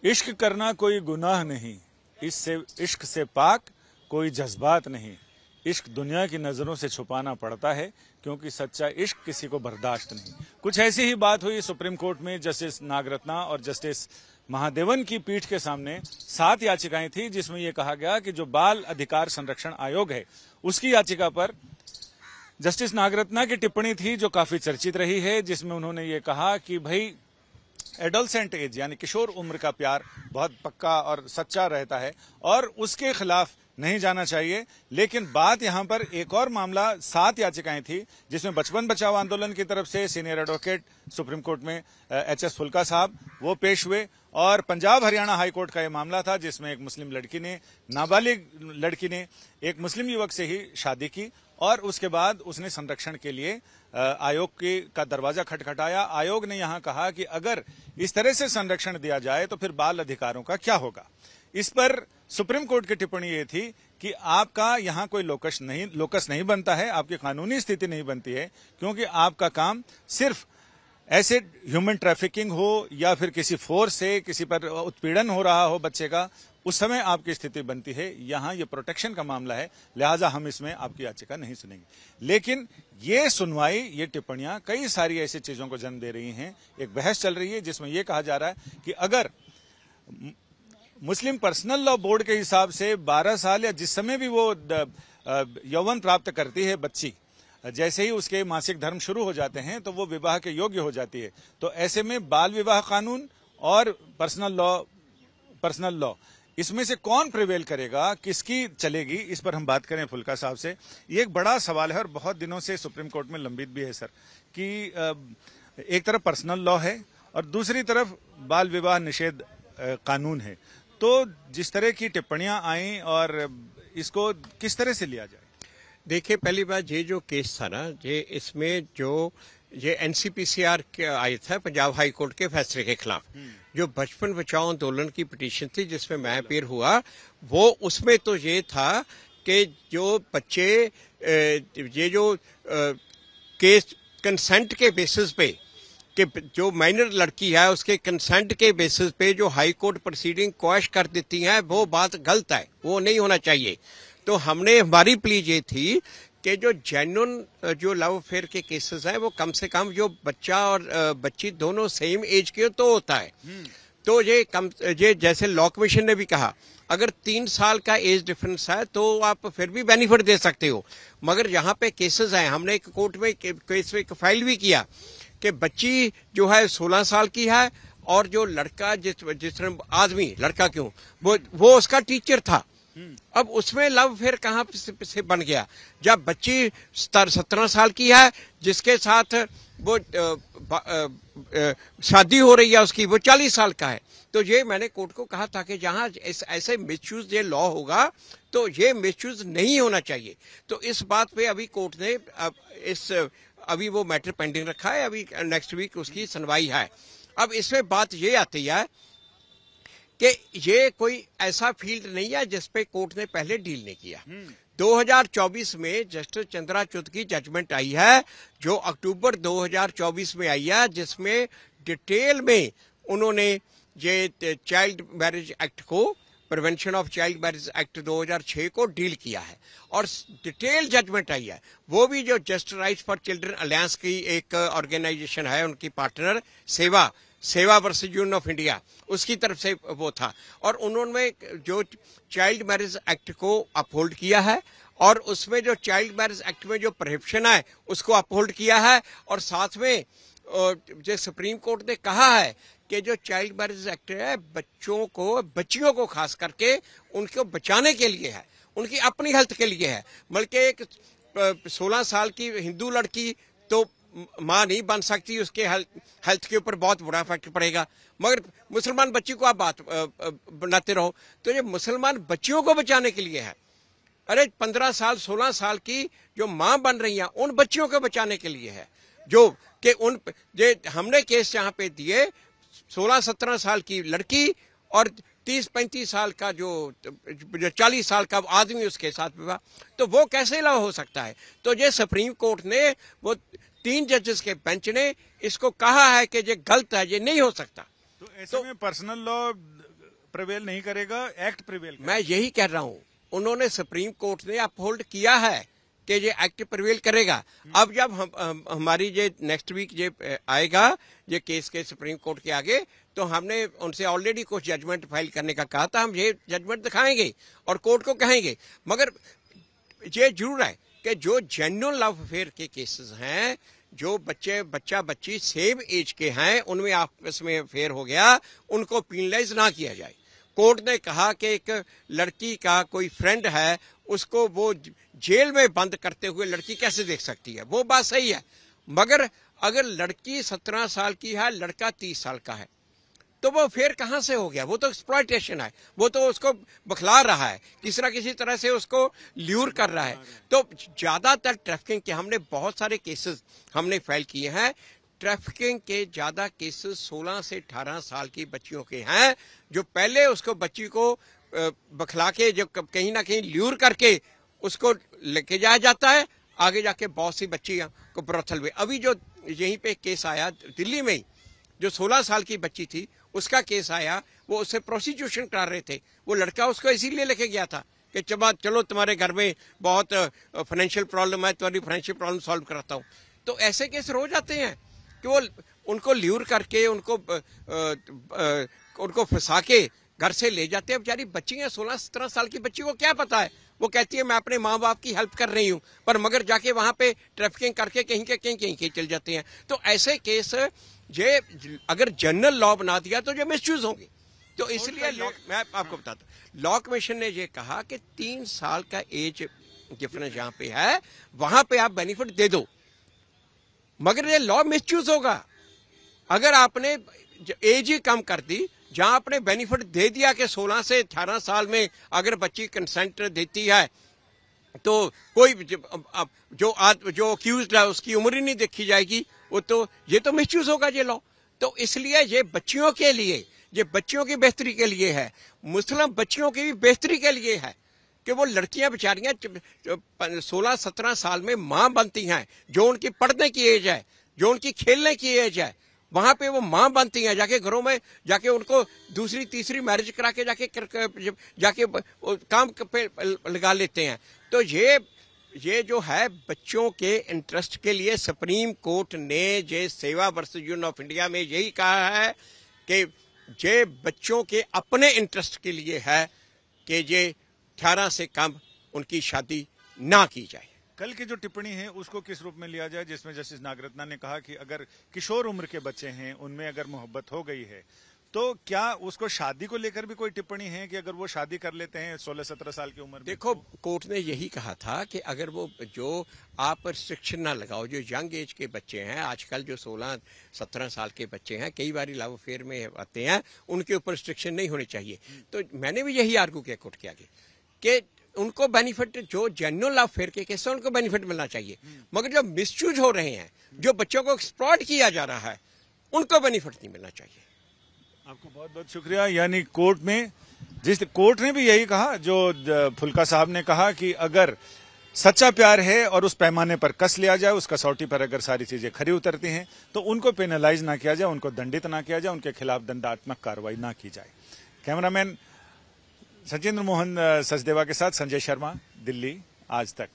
इश्क करना कोई गुनाह नहीं, इससे इश्क से पाक कोई जज्बात नहीं। इश्क दुनिया की नजरों से छुपाना पड़ता है, क्योंकि सच्चा इश्क किसी को बर्दाश्त नहीं। कुछ ऐसी ही बात हुई सुप्रीम कोर्ट में। जस्टिस नागरत्ना और जस्टिस महादेवन की पीठ के सामने 7 याचिकाएं थी, जिसमें यह कहा गया कि जो बाल अधिकार संरक्षण आयोग है उसकी याचिका पर जस्टिस नागरत्ना की टिप्पणी थी, जो काफी चर्चित रही है, जिसमें उन्होंने ये कहा कि भाई एडोलसेंट एज यानी किशोर उम्र का प्यार बहुत पक्का और सच्चा रहता है और उसके खिलाफ नहीं जाना चाहिए। लेकिन बात यहां पर एक और मामला, 7 याचिकाएं थी, जिसमें बचपन बचाओ आंदोलन की तरफ से सीनियर एडवोकेट सुप्रीम कोर्ट में एचएस फुल्का साहब वो पेश हुए, और पंजाब हरियाणा हाई कोर्ट का यह मामला था, जिसमें एक मुस्लिम लड़की ने, नाबालिग लड़की ने एक मुस्लिम युवक से ही शादी की और उसके बाद उसने संरक्षण के लिए आयोग का दरवाजा खटखटाया। आयोग ने यहां कहा कि अगर इस तरह से संरक्षण दिया जाए तो फिर बाल अधिकारों का क्या होगा। इस पर सुप्रीम कोर्ट की टिप्पणी ये थी कि आपका यहां कोई लोकस नहीं बनता है, आपकी कानूनी स्थिति नहीं बनती है, क्योंकि आपका काम सिर्फ ऐसे ह्यूमन ट्रैफिकिंग हो या फिर किसी फोर्स से किसी पर उत्पीड़न हो रहा हो बच्चे का, उस समय आपकी स्थिति बनती है। यहां ये प्रोटेक्शन का मामला है, लिहाजा हम इसमें आपकी याचिका नहीं सुनेंगे। लेकिन ये सुनवाई, ये टिप्पणियां कई सारी ऐसी चीजों को जन्म दे रही हैं। एक बहस चल रही है जिसमें यह कहा जा रहा है कि अगर मुस्लिम पर्सनल लॉ बोर्ड के हिसाब से 12 साल या जिस समय भी वो यौवन प्राप्त करती है बच्ची, जैसे ही उसके मासिक धर्म शुरू हो जाते हैं तो वो विवाह के योग्य हो जाती है। तो ऐसे में बाल विवाह कानून और पर्सनल लॉ इसमें से कौन प्रिवेल करेगा, किसकी चलेगी, इस पर हम बात करें फुल्का साहब से। ये एक बड़ा सवाल है और बहुत दिनों से सुप्रीम कोर्ट में लंबित भी है सर, कि एक तरफ पर्सनल लॉ है और दूसरी तरफ बाल विवाह निषेध कानून है। तो जिस तरह की टिप्पणियां आई और इसको किस तरह से लिया जाए? देखिए, पहली बात ये जो केस था ना, ये इसमें जो ये एनसीपीसीआर आया था पंजाब हाई कोर्ट के फैसले के खिलाफ, जो बचपन बचाओ आंदोलन की पिटीशन थी जिसमें मैं अपीयर हुआ, वो उसमें तो ये था कि जो बच्चे ये जो केस कंसेंट के बेसिस पे, कि जो माइनर लड़की है उसके कंसेंट के बेसिस पे जो हाई कोर्ट प्रोसीडिंग क्वैश कर देती है, वो बात गलत है, वो नहीं होना चाहिए। तो हमारी प्ली ये थी कि जो जेन्युइन जो लव अफेयर के केसेस हैं वो कम से कम जो बच्चा और बच्ची दोनों सेम एज के तो होता है। तो ये जैसे लॉ कमीशन ने भी कहा, अगर 3 साल का एज डिफरेंस है तो आप फिर भी बेनिफिट दे सकते हो। मगर यहाँ पे केसेस हैं, हमने एक कोर्ट में केस में फाइल भी किया कि बच्ची जो है 16 साल की है और जो लड़का जिस आदमी, लड़का क्यों, वो उसका टीचर था। अब उसमें लव अफेयर कहाँ से बन गया, जब बच्ची 17 साल की है जिसके साथ वो शादी हो रही है उसकी, वो 40 साल का है। तो ये मैंने कोर्ट को कहा था कि जहाँ ऐसे मिसयूज ये लॉ होगा तो ये मिसयूज नहीं होना चाहिए। तो इस बात पे अभी कोर्ट ने अभी वो मैटर पेंडिंग रखा है, अभी नेक्स्ट वीक उसकी सुनवाई है। अब इसमें बात ये आती है कि ये कोई ऐसा फील्ड नहीं है जिस पे कोर्ट ने पहले डील नहीं किया। 2024 में जस्टिस चंद्राचूड की जजमेंट आई है, जो अक्टूबर 2024 में आई है, जिसमें डिटेल में उन्होंने ये चाइल्ड मैरिज एक्ट को, prevention of child marriage act 2006 को डील किया है और डिटेल जजमेंट आई है। वो भी जो just rights for children alliance की एक ऑर्गेनाइजेशन है, उनकी पार्टनर सेवा वर्सेस यूनियन ऑफ इंडिया, उसकी तरफ से वो था, और उन्होंने जो चाइल्ड मैरिज एक्ट को अपहोल्ड किया है और उसमें जो चाइल्ड मैरिज एक्ट में जो प्रोहिबिशन है उसको अपहोल्ड किया है। और साथ में जो सुप्रीम कोर्ट ने कहा है कि जो चाइल्ड मैरिज एक्ट है बच्चियों को खास करके उनको बचाने के लिए है, उनकी अपनी हेल्थ के लिए है। बल्कि एक 16 साल की हिंदू लड़की तो माँ नहीं बन सकती, उसके हेल्थ के ऊपर बहुत बुरा इफेक्ट पड़ेगा। मगर मुसलमान बच्ची को आप बात बनाते रहो, तो ये मुसलमान बच्चियों को बचाने के लिए है। अरे 15 साल 16 साल की जो माँ बन रही हैं उन बच्चियों को बचाने के लिए है। जो कि हमने केस यहाँ पे दिए 16-17 साल की लड़की और 30-35 साल का जो 40 साल का आदमी उसके साथ विवाह, तो वो कैसे लॉ हो सकता है? तो ये सुप्रीम कोर्ट ने, वो 3 जजेस के बेंच ने इसको कहा है कि ये गलत है, ये नहीं हो सकता। तो ऐसे में पर्सनल लॉ प्रिवेल नहीं करेगा, एक्ट प्रिवेल। मैं यही कह रहा हूं, उन्होंने सुप्रीम कोर्ट ने अपहोल्ड किया है कि ये एक्ट प्रिवेल करेगा। अब जब हमारी ये नेक्स्ट वीक ये आएगा ये केस के सुप्रीम कोर्ट के आगे, तो हमने उनसे ऑलरेडी कुछ जजमेंट फाइल करने का कहा था। हम ये जजमेंट दिखाएंगे और कोर्ट को कहेंगे। मगर ये जरूर है कि जो जेन्युइन लव अफेयर के केसेस हैं, जो बच्चा बच्ची सेम एज के हैं, उनमें आपस में अफेयर हो गया, उनको पीनलाइज ना किया जाए। कोर्ट ने कहा कि एक लड़की का कोई फ्रेंड है, उसको वो जेल में बंद करते हुए लड़की कैसे देख सकती है, वो बात सही है। मगर अगर लड़की 17 साल की है, लड़का 30 साल का है, तो वो फिर कहां से हो गया? वो तो एक्सप्लॉयटेशन है, वो तो उसको बखला रहा है, किसी न किसी तरह से उसको ल्यूर कर रहा है। तो ज्यादातर ट्रैफिकिंग के हमने बहुत सारे केसेस हमने फाइल किए हैं। ट्रैफिकिंग के ज्यादा केसेस 16 से 18 साल की बच्चियों के हैं, जो पहले उसको बच्ची को बखला के जब कहीं ना कहीं ल्यूर करके उसको लेके जाया जाता है, आगे जाके बहुत सी बच्चियां को ब्रोथल में। अभी जो यहीं पे केस आया दिल्ली में, जो 16 साल की बच्ची थी, उसका केस आया, वो उससे प्रोसिक्यूशन करा रहे थे। वो लड़का उसको इसीलिए लेके गया था कि चलो तुम्हारे घर में बहुत फाइनेंशियल प्रॉब्लम है, तुम्हारी फाइनेंशियल प्रॉब्लम सॉल्व कराता हूं। तो ऐसे केस रोज आते हैं कि वो उनको ल्यूर करके उनको फंसा के घर से ले जाते हैं। बेचारी बच्ची है, 16-17 साल की बच्ची को क्या पता है? वो कहती है मैं अपने माँ बाप की हेल्प कर रही हूँ, पर मगर जाके वहां पे ट्रैफिकिंग करके कहीं चल जाते हैं। तो ऐसे केस ये अगर जनरल लॉ बना दिया तो ये मिसयूज होंगे। तो इसलिए मैं आपको बताता हूँ, लॉ कमीशन ने ये कहा कि 3 साल का एज डिफरेंस जहां पे है, वहां पे आप बेनिफिट दे दो। मगर ये लॉ मिसयूज होगा अगर आपने एज ही कम कर दी। जहां आपने बेनिफिट दे दिया कि 16 से 18 साल में अगर बच्ची कंसेंट देती है, तो कोई जो अक्यूज्ड है उसकी उम्र ही नहीं देखी जाएगी। वो तो ये तो मिसयूज होगा ये लॉ। तो इसलिए ये बच्चियों के लिए, ये बच्चियों की बेहतरी के लिए है, मुस्लिम बच्चियों की भी बेहतरी के लिए है कि वो लड़कियां बेचारियां 16-17 साल में मां बनती हैं, जो उनकी पढ़ने की एज है, जो उनकी खेलने की एज है, वहां पे वो मां बनती हैं। जाके घरों में जाके उनको दूसरी तीसरी मैरिज करा के जाके काम पे लगा लेते हैं। तो ये जो है बच्चों के इंटरेस्ट के लिए सुप्रीम कोर्ट ने ये सेवा वर्सेस यूनियन ऑफ इंडिया में यही कहा है कि ये बच्चों के अपने इंटरेस्ट के लिए है कि ये 18 से कम उनकी शादी ना की जाए। कल की जो टिप्पणी है उसको किस रूप में लिया जाए, जिसमें जस्टिस नागरत्ना ने कहा कि अगर किशोर उम्र के बच्चे हैं, उनमें अगर मोहब्बत हो गई है, तो क्या उसको शादी को लेकर भी कोई टिप्पणी है कि अगर वो शादी कर लेते हैं 16-17 साल की उम्र में? देखो, कोर्ट ने यही कहा था कि अगर वो जो आप रिस्ट्रिक्शन ना लगाओ, जो यंग एज के बच्चे हैं, आजकल जो 16-17 साल के बच्चे हैं, कई बार लव अफेयर में आते हैं, उनके ऊपर रिस्ट्रिक्शन नहीं होनी चाहिए। तो मैंने भी यही आर्गू किया कोर्ट के आगे कि उनको बेनिफिट, जो जेन्युइन लव अफेयर के केस उनको बेनिफिट मिलना चाहिए। मगर जो मिसयूज हो रहे हैं, जो बच्चों को एक्सप्लॉइट किया जा रहा है, उनको बेनिफिट नहीं मिलना चाहिए। आपको बहुत बहुत शुक्रिया। यानी कोर्ट ने भी यही कहा जो फुल्का साहब ने कहा कि अगर सच्चा प्यार है और उस पैमाने पर कस लिया जाए, उस कसौटी पर अगर सारी चीजें खरी उतरती हैं, तो उनको पेनलाइज ना किया जाए, उनको दंडित ना किया जाए, उनके खिलाफ दंडात्मक कार्रवाई ना की जाए। कैमरामैन सचिंद्र मोहन सचदेवा के साथ संजय शर्मा, दिल्ली आज तक।